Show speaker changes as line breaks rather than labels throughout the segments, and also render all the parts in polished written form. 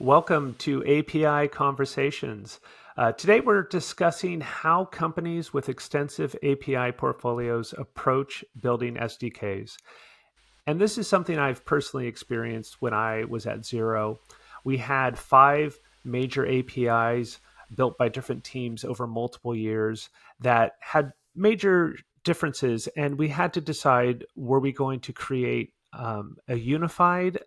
Welcome to API Conversations. Today we're discussing how companies with extensive API portfolios approach building SDKs. And this is something I've personally experienced when I was at Zero. We had five major APIs built by different teams over multiple years that had major differences, and we had to decide, were we going to create a unified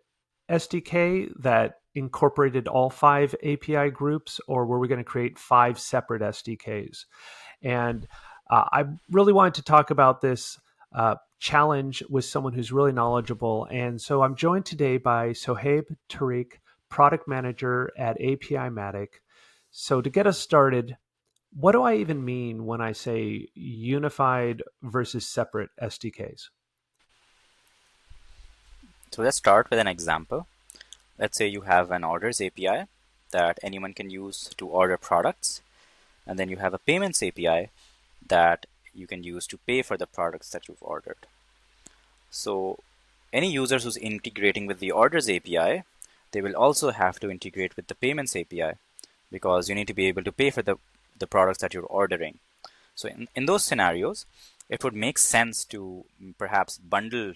SDK that incorporated all five API groups, or were we going to create five separate SDKs? And I really wanted to talk about this challenge with someone who's really knowledgeable. And so I'm joined today by Sohaib Tariq, product manager at APIMatic. So to get us started, what do I even mean when I say unified versus separate SDKs?
So let's start with an example. Let's say you have an orders API that anyone can use to order products, and then you have a payments API that you can use to pay for the products that you've ordered. So any users who's integrating with the orders API, they will also have to integrate with the payments API because you need to be able to pay for the products that you're ordering. So in those scenarios, it would make sense to perhaps bundle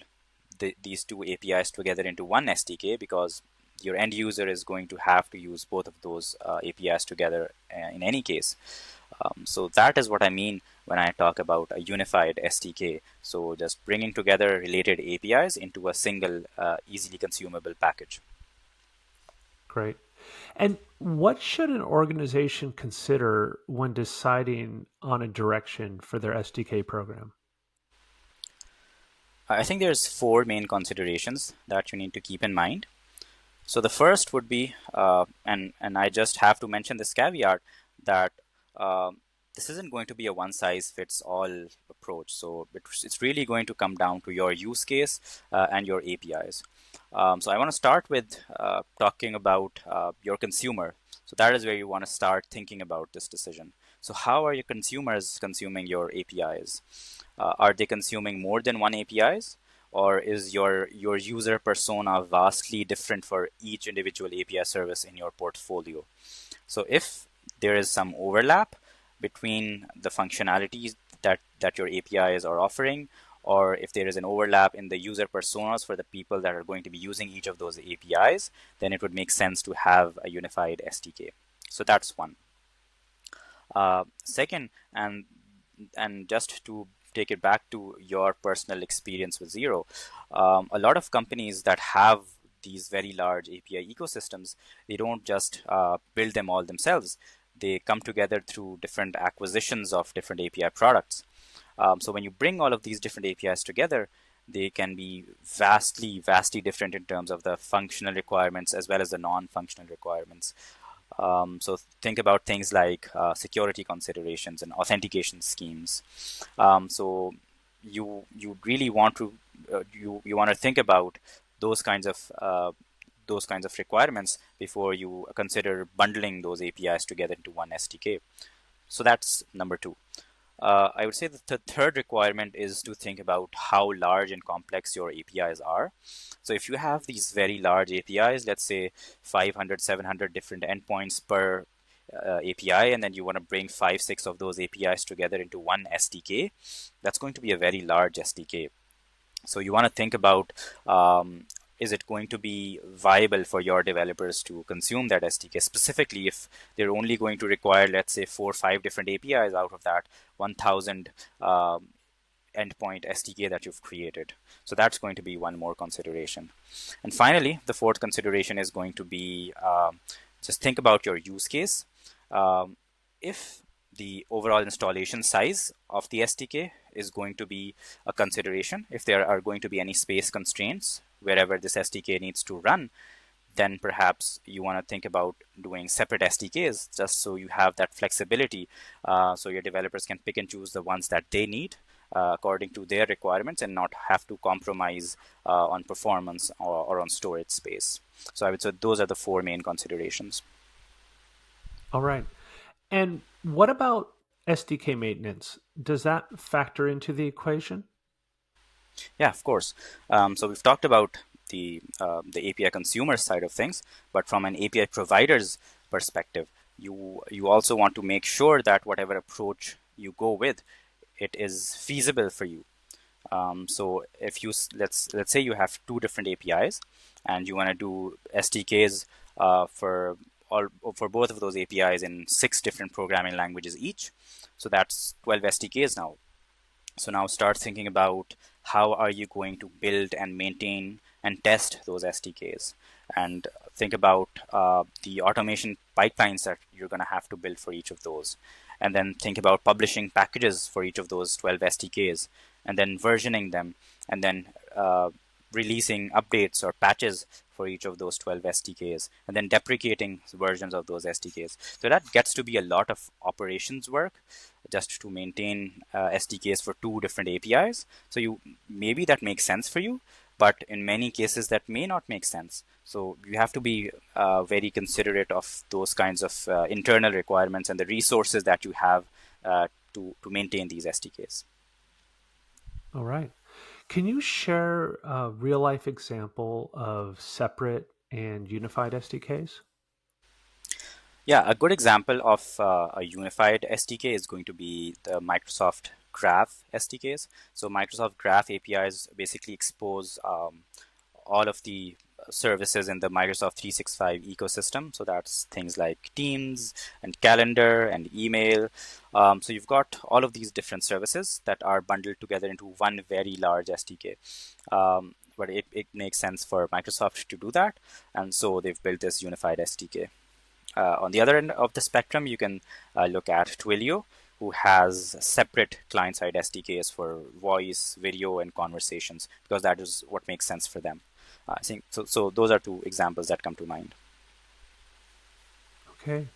these two APIs together into one SDK because your end user is going to have to use both of those APIs together in any case. So that is what I mean when I talk about a unified SDK. So just bringing together related APIs into a single easily consumable package.
Great. And what should an organization consider when deciding on a direction for their SDK program?
I think there's four main considerations that you need to keep in mind. So the first would be, and I just have to mention this caveat that uh, this isn't going to be a one size fits all approach. So it's really going to come down to your use case and your APIs. So I want to start with talking about your consumer. So that is where you want to start thinking about this decision. So how are your consumers consuming your APIs? Are they consuming more than one APIs? Or is your user persona vastly different for each individual API service in your portfolio? So if there is some overlap between the functionalities that your APIs are offering, or if there is an overlap in the user personas for the people that are going to be using each of those APIs, then it would make sense to have a unified SDK. So that's one. Second, and just to take it back to your personal experience with Zero, a lot of companies that have these very large API ecosystems, they don't just build them all themselves. They come together through different acquisitions of different API products. So when you bring all of these different APIs together, they can be vastly different in terms of the functional requirements as well as the non-functional requirements. So think about things like security considerations and authentication schemes. So you really want to you want to think about those kinds of requirements before you consider bundling those APIs together into one SDK. So that's number two. I would say that the third requirement is to think about how large and complex your APIs are. So if you have these very large APIs, let's say 500, 700 different endpoints per API, and then you want to bring 5, 6 of those APIs together into one SDK, that's going to be a very large SDK. So you want to think about, is it going to be viable for your developers to consume that SDK, specifically if they're only going to require, let's say, 4 or 5 different APIs out of that 1,000 endpoint SDK that you've created. So that's going to be one more consideration. And finally, the fourth consideration is going to be just think about your use case. If the overall installation size of the SDK is going to be a consideration, if there are going to be any space constraints wherever this SDK needs to run, then perhaps you want to think about doing separate SDKs just so you have that flexibility, so your developers can pick and choose the ones that they need according to their requirements and not have to compromise on performance or on storage space. So I would say those are the four main considerations.
All right. And what about SDK maintenance? Does that factor into the equation?
Yeah, of course. So we've talked about the API consumer side of things, but from an API provider's perspective, you also want to make sure that whatever approach you go with, it is feasible for you. So if you let's say you have two different APIs and you want to do SDKs for all for both of those APIs in 6 different programming languages each. So that's 12 SDKs now. So now start thinking about how are you going to build and maintain and test those SDKs, and think about the automation pipelines that you're going to have to build for each of those, and then think about publishing packages for each of those 12 SDKs, and then versioning them, and then releasing updates or patches for each of those 12 SDKs, and then deprecating versions of those SDKs. So that gets to be a lot of operations work just to maintain SDKs for two different APIs. So maybe that makes sense for you, but in many cases that may not make sense. So you have to be very considerate of those kinds of internal requirements and the resources that you have to maintain these SDKs.
All right. Can you share a real life example of separate and unified SDKs?
Yeah, a good example of a unified SDK is going to be the Microsoft Graph SDKs. So Microsoft Graph APIs basically expose all of the services in the Microsoft 365 ecosystem. So that's things like Teams and Calendar and email. So you've got all of these different services that are bundled together into one very large SDK. But it makes sense for Microsoft to do that. And so they've built this unified SDK. On the other end of the spectrum, you can look at Twilio, who has separate client-side SDKs for voice, video, and conversations, because that is what makes sense for them. I think so. So those are two examples that come to mind.
Okay.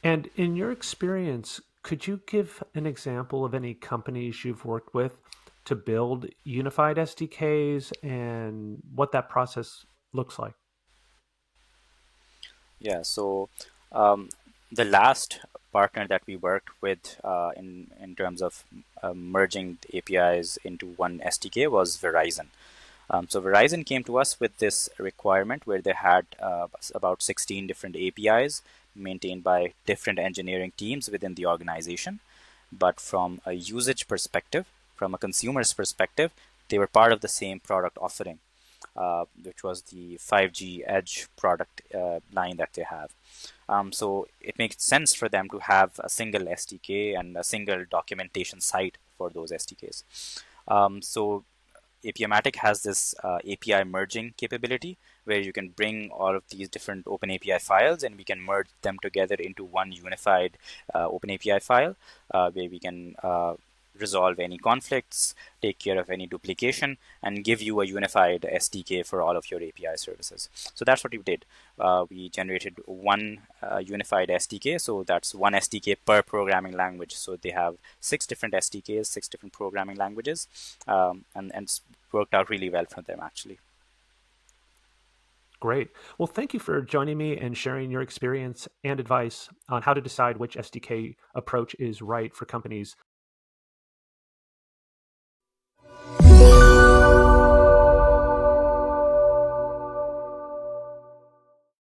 And in your experience, could you give an example of any companies you've worked with to build unified SDKs and what that process looks like?
Yeah. So um, the last partner that we worked with in terms of merging the APIs into one SDK was Verizon. So Verizon came to us with this requirement where they had about 16 different APIs maintained by different engineering teams within the organization. But from a usage perspective, from a consumer's perspective, they were part of the same product offering, which was the 5G Edge product line that they have. So it makes sense for them to have a single SDK and a single documentation site for those SDKs. So APIMatic has this API merging capability where you can bring all of these different OpenAPI files and we can merge them together into one unified OpenAPI file where we can resolve any conflicts, take care of any duplication, and give you a unified SDK for all of your API services. So that's what we did. We generated one unified SDK. So that's one SDK per programming language. So they have 6 different SDKs, 6 different programming languages, and it's worked out really well for them, actually.
Great. Well, thank you for joining me and sharing your experience and advice on how to decide which SDK approach is right for companies